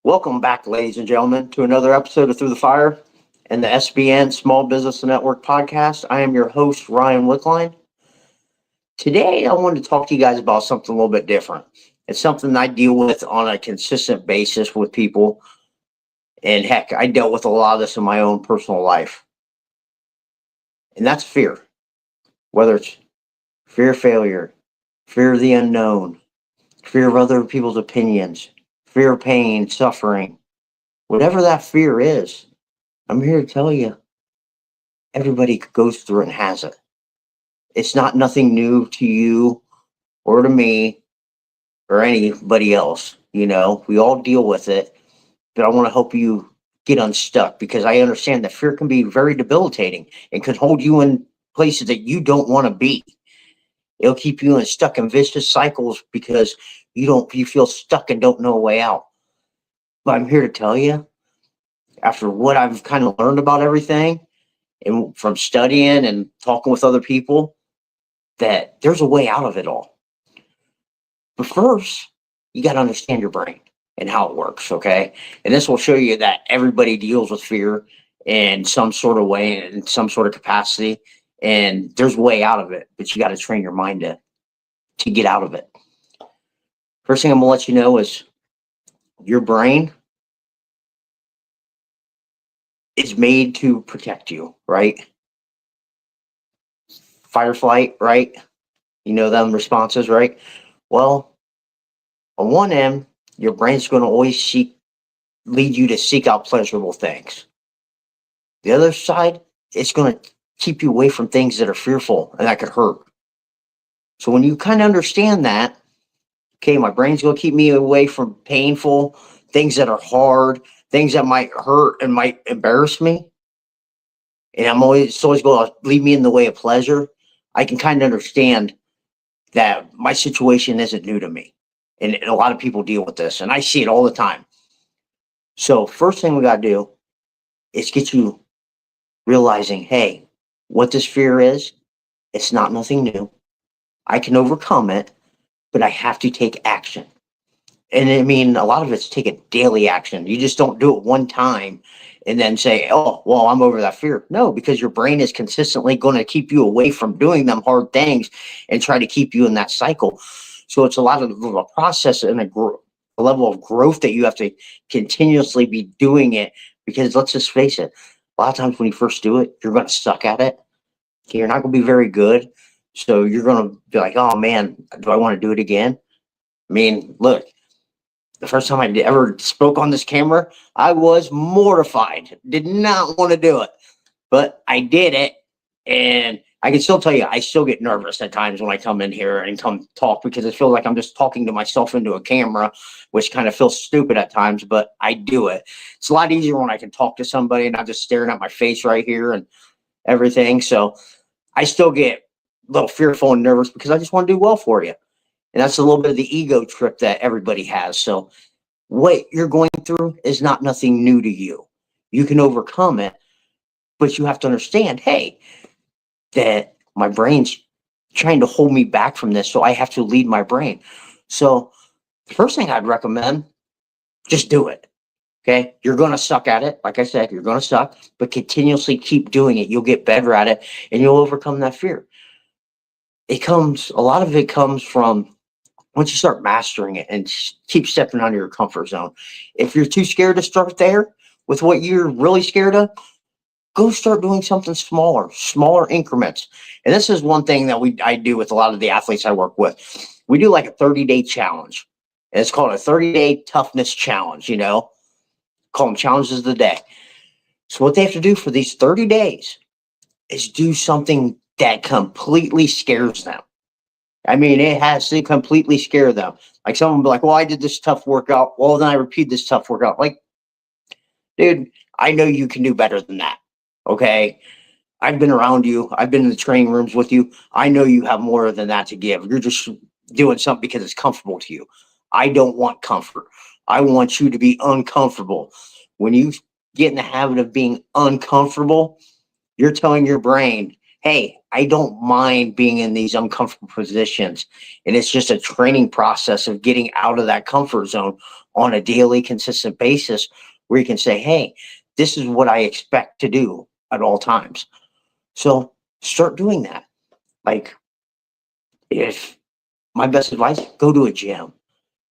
Welcome back, ladies and gentlemen, to another episode of Through the Fire and the SBN Small Business Network podcast. I am your host, Ryan Wickline. Today, I wanted to talk to you guys about something a little bit different. It's something I deal with on a consistent basis with people. And heck, I dealt with a lot of this in my own personal life. And that's fear. Whether it's fear of failure, fear of the unknown, fear of other people's opinions, fear of pain, suffering, whatever that fear is, I'm here to tell you, everybody goes through it and has it. It's not nothing new to you or to me or anybody else. You know, we all deal with it, but I want to help you get unstuck because I understand that fear can be very debilitating and can hold you in places that you don't want to be. It'll keep you stuck in vicious cycles because you feel stuck and don't know a way out. But I'm here to tell you, after what I've kind of learned about everything and from studying and talking with other people, that there's a way out of it all. But first, you got to understand your brain and how it works, okay? And this will show you that everybody deals with fear in some sort of way, in some sort of capacity, and there's a way out of it, but you got to train your mind to get out of it. First thing I'm going to let you know is your brain is made to protect you, right? Fight or flight, right? You know them responses, right? Well, on one end, your brain's going to always lead you to seek out pleasurable things. The other side, it's going to keep you away from things that are fearful and that could hurt. So when you kind of understand that, okay, my brain's going to keep me away from painful things that are hard, things that might hurt and might embarrass me, and it's always going to lead me in the way of pleasure. I can kind of understand that my situation isn't new to me. And a lot of people deal with this, and I see it all the time. So first thing we got to do is get you realizing, hey, what this fear is, it's not nothing new. I can overcome it, but I have to take action. And I mean, a lot of it's taking daily action. You just don't do it one time and then say, oh, well, I'm over that fear. No, because your brain is consistently going to keep you away from doing them hard things and try to keep you in that cycle. So it's a lot of a process and a level of growth that you have to continuously be doing it, because let's just face it, a lot of times when you first do it, you're going to suck at it. You're not going to be very good. So you're going to be like, oh man, do I want to do it again? I mean, look, the first time I ever spoke on this camera, I was mortified, did not want to do it, but I did it. And I can still tell you, I still get nervous at times when I come in here and come talk, because it feels like I'm just talking to myself into a camera, which kind of feels stupid at times, but I do it. It's a lot easier when I can talk to somebody and not just staring at my face right here and everything. So I still get a little fearful and nervous because I just want to do well for you. And that's a little bit of the ego trip that everybody has. So what you're going through is not nothing new to you. You can overcome it, but you have to understand, hey, that my brain's trying to hold me back from this, so I have to lead my brain. So the first thing I'd recommend, just do it. Okay, you're going to suck at it. Like I said, you're going to suck, but continuously keep doing it. You'll get better at it and you'll overcome that fear. A lot of it comes from once you start mastering it and keep stepping out of your comfort zone. If you're too scared to start there with what you're really scared of, go start doing something smaller increments. And this is one thing that I do with a lot of the athletes I work with. We do like a 30-day challenge. And it's called a 30-day toughness challenge, call them challenges of the day. So what they have to do for these 30 days is do something that completely scares them. I mean, it has to completely scare them. Like someone will be like, well, I did this tough workout. Well, then I repeat this tough workout. Like, dude, I know you can do better than that. Okay. I've been around you. I've been in the training rooms with you. I know you have more than that to give. You're just doing something because it's comfortable to you. I don't want comfort. I want you to be uncomfortable. When you get in the habit of being uncomfortable, you're telling your brain, hey, I don't mind being in these uncomfortable positions. And it's just a training process of getting out of that comfort zone on a daily, consistent basis where you can say, hey, this is what I expect to do at all times. So start doing that. Like, if my best advice, go to a gym,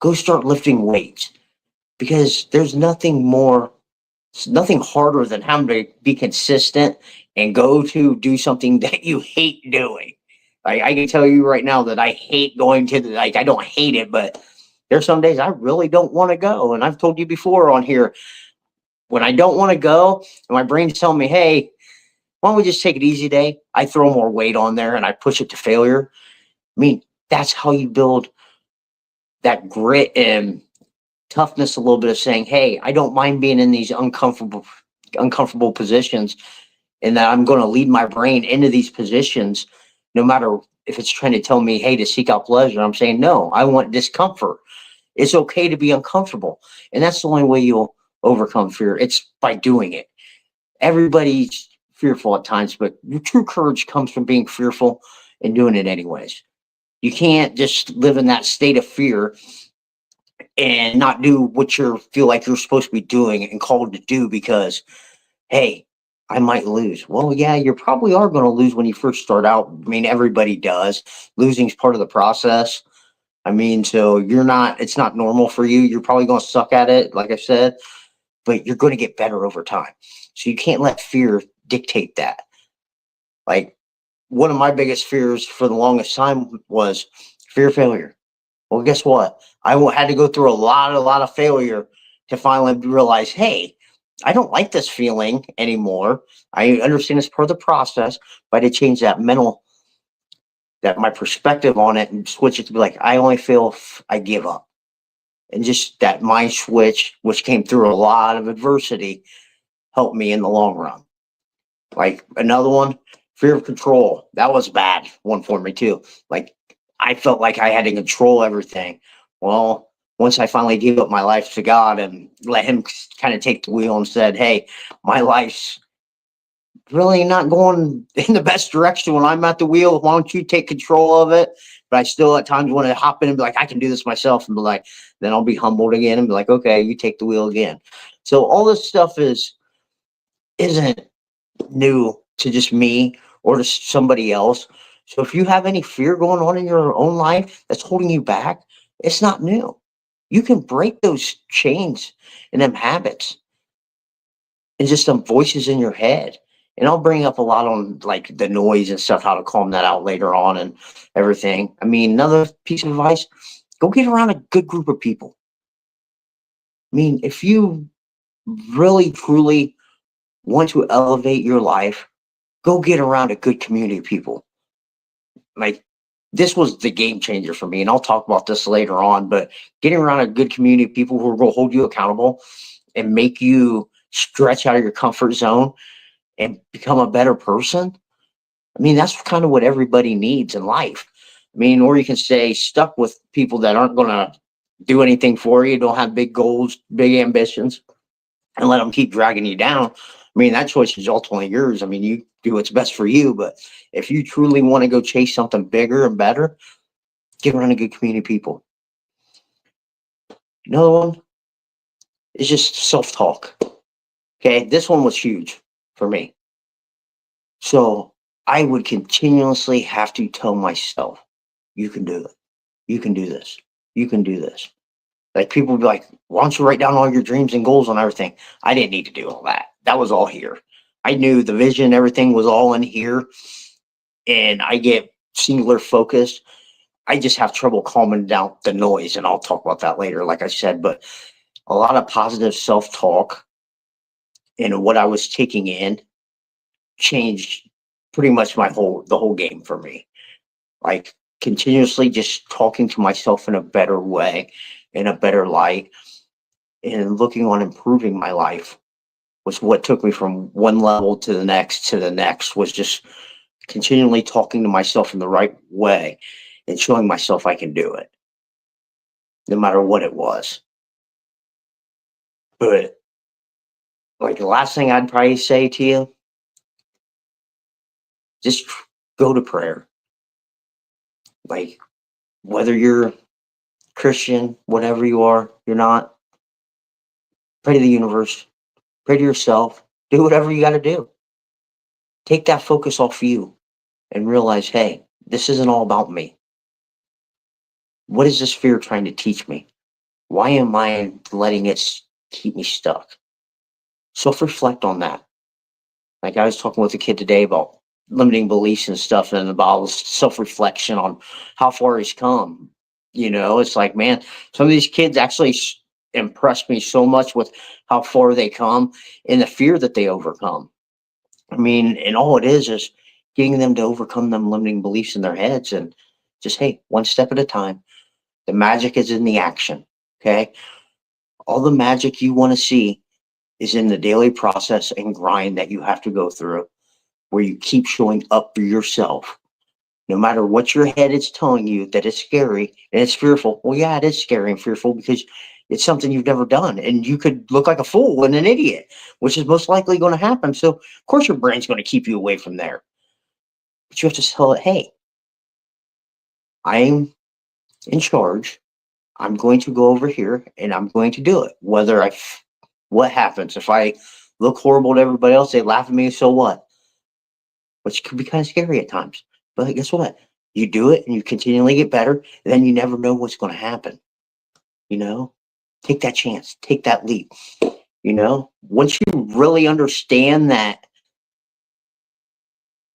go start lifting weights, because there's nothing more, it's nothing harder than having to be consistent and go to do something that you hate doing. Like, I can tell you right now that I hate going to the, like, I don't hate it, but there's some days I really don't want to go. And I've told you before on here, when I don't want to go and my brain's telling me, hey, why don't we just take it easy day? I throw more weight on there and I push it to failure. I mean, that's how you build that grit and toughness, a little bit of saying, hey, I don't mind being in these uncomfortable positions, and that I'm going to lead my brain into these positions, no matter if it's trying to tell me, hey, to seek out pleasure. I'm saying, no, I want discomfort. It's okay to be uncomfortable. And that's the only way you'll overcome fear. It's by doing it. Everybody's fearful at times, but your true courage comes from being fearful and doing it anyways. You can't just live in that state of fear and not do what you feel like you're supposed to be doing and called to do because, hey, I might lose. Well, yeah, you probably are going to lose when you first start out. I mean, everybody does. Losing is part of the process. I mean, so it's not normal for you. You're probably going to suck at it, like I said, but you're going to get better over time. So you can't let fear dictate that. Like, one of my biggest fears for the longest time was fear of failure. Well, guess what? I had to go through a lot of failure to finally realize, hey, I don't like this feeling anymore. I understand it's part of the process, but I change that my perspective on it and switch it to be like, I only feel if I give up. And just that mind switch, which came through a lot of adversity, helped me in the long run. Like, another one, fear of control. That was a bad one for me too. Like, I felt like I had to control everything. Well, once I finally gave up my life to God and let Him kind of take the wheel and said, hey, my life's really not going in the best direction when I'm at the wheel. Why don't you take control of it? But I still at times want to hop in and be like, I can do this myself. And be like, then I'll be humbled again and be like, okay, you take the wheel again. So all this stuff isn't new to just me or to somebody else. So if you have any fear going on in your own life that's holding you back, it's not new. You can break those chains and them habits and just some voices in your head. And I'll bring up a lot on like the noise and stuff, how to calm that out later on and everything. I mean, another piece of advice, go get around a good group of people. I mean, if you really truly want to elevate your life, go get around a good community of people. Like, this was the game changer for me, and I'll talk about this later on, but getting around a good community of people who are going to hold you accountable and make you stretch out of your comfort zone and become a better person. I mean, that's kind of what everybody needs in life. I mean, or you can stay stuck with people that aren't going to do anything for you, don't have big goals, big ambitions, and let them keep dragging you down. I mean, that choice is ultimately yours. I mean, you do what's best for you, but if you truly want to go chase something bigger and better, get around a good community of people. Another one is just self-talk. Okay, this one was huge for me. So I would continuously have to tell myself, you can do it. You can do this. You can do this. Like, people would be like, why don't you write down all your dreams and goals and everything? I didn't need to do all that. That was all here. I knew the vision, everything was all in here. And I get singular focused. I just have trouble calming down the noise. And I'll talk about that later, like I said. But a lot of positive self-talk and what I was taking in changed pretty much the whole game for me. Like, continuously just talking to myself in a better way, in a better light, and looking on improving my life was what took me from one level to the next, was just continually talking to myself in the right way and showing myself I can do it, no matter what it was. But like, the last thing I'd probably say to you, just go to prayer. Like, whether you're Christian, whatever you are, you're not, Pray to the universe, pray to yourself, do whatever you got to do. Take that focus off you and realize, hey, this isn't all about me. What is this fear trying to teach me? Why am I letting it keep me stuck? Self reflect on that. Like I was talking with a kid today about limiting beliefs and stuff, and about self reflection on how far he's come. It's like, man, some of these kids actually impressed me so much with how far they come and the fear that they overcome. I mean, and all it is getting them to overcome them limiting beliefs in their heads, and just, hey, one step at a time. The magic is in the action. Okay. All the magic you want to see is in the daily process and grind that you have to go through, where you keep showing up for yourself. No matter what your head is telling you that it's scary and it's fearful. Well, yeah, it is scary and fearful because it's something you've never done, and you could look like a fool and an idiot, which is most likely going to happen. So, of course, your brain's going to keep you away from there. But you have to tell it, hey, I'm in charge. I'm going to go over here and I'm going to do it. What happens if I look horrible to everybody else? They laugh at me. So what? Which could be kind of scary at times. But guess what? You do it and you continually get better. And then you never know what's going to happen. Take that chance. Take that leap. Once you really understand that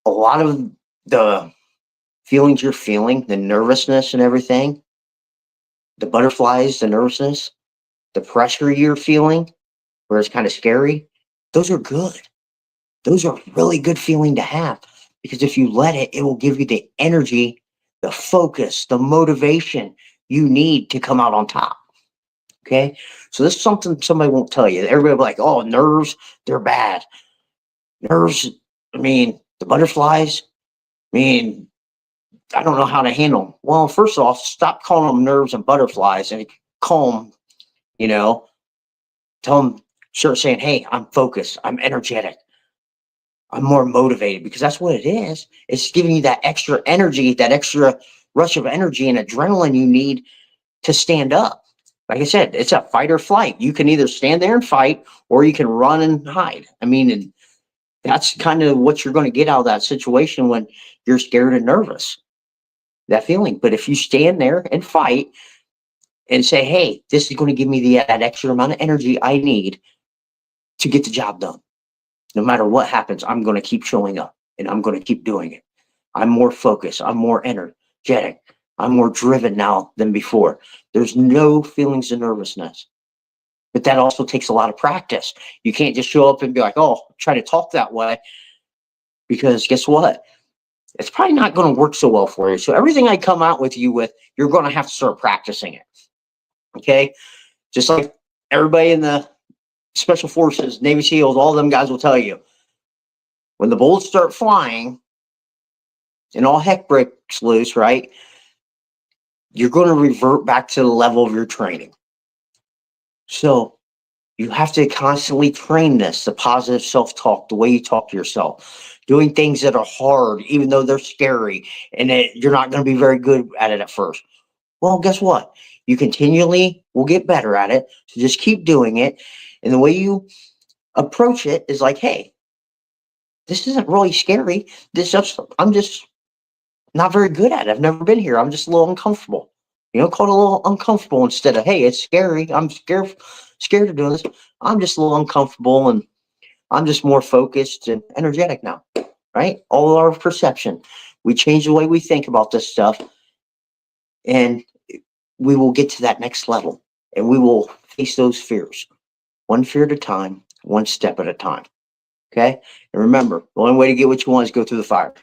a lot of the feelings you're feeling, the nervousness and everything, the butterflies, the nervousness, the pressure you're feeling, where it's kind of scary, those are good. Those are really good feeling to have, because if you let it, it will give you the energy, the focus, the motivation you need to come out on top. Okay. So this is something somebody won't tell you. Everybody will be like, oh, nerves, they're bad. Nerves, I mean, the butterflies, I mean, I don't know how to handle them. Well, first off, stop calling them nerves and butterflies and call them, tell them, start saying, hey, I'm focused, I'm energetic, I'm more motivated, because that's what it is. It's giving you that extra energy, that extra rush of energy and adrenaline you need to stand up. Like I said, it's a fight or flight. You can either stand there and fight, or you can run and hide. I mean, and that's kind of what you're going to get out of that situation when you're scared and nervous, that feeling. But if you stand there and fight and say, hey, this is going to give me that extra amount of energy I need to get the job done. No matter what happens, I'm going to keep showing up and I'm going to keep doing it. I'm more focused. I'm more energetic. I'm more driven now than before. There's no feelings of nervousness. But that also takes a lot of practice. You can't just show up and be like, oh, try to talk that way, because guess what? It's probably not going to work so well for you. So everything I come out with you with, you're going to have to start practicing it. Okay? Just like everybody in the Special Forces, Navy SEALs, all them guys will tell you, when the bullets start flying and all heck breaks loose, right? You're going to revert back to the level of your training. So you have to constantly train this, the positive self-talk, the way you talk to yourself, doing things that are hard, even though they're scary, and you're not going to be very good at it at first. Well, guess what? You continually will get better at it. So just keep doing it. And the way you approach it is like, hey, this isn't really scary. I'm just not very good at it. I've never been here. I'm just a little uncomfortable. Call it a little uncomfortable instead of, hey, it's scary. I'm scared of doing this. I'm just a little uncomfortable, and I'm just more focused and energetic now, right? All of our perception. We change the way we think about this stuff, and we will get to that next level, and we will face those fears one fear at a time, one step at a time. Okay. And remember, the only way to get what you want is go through the fire.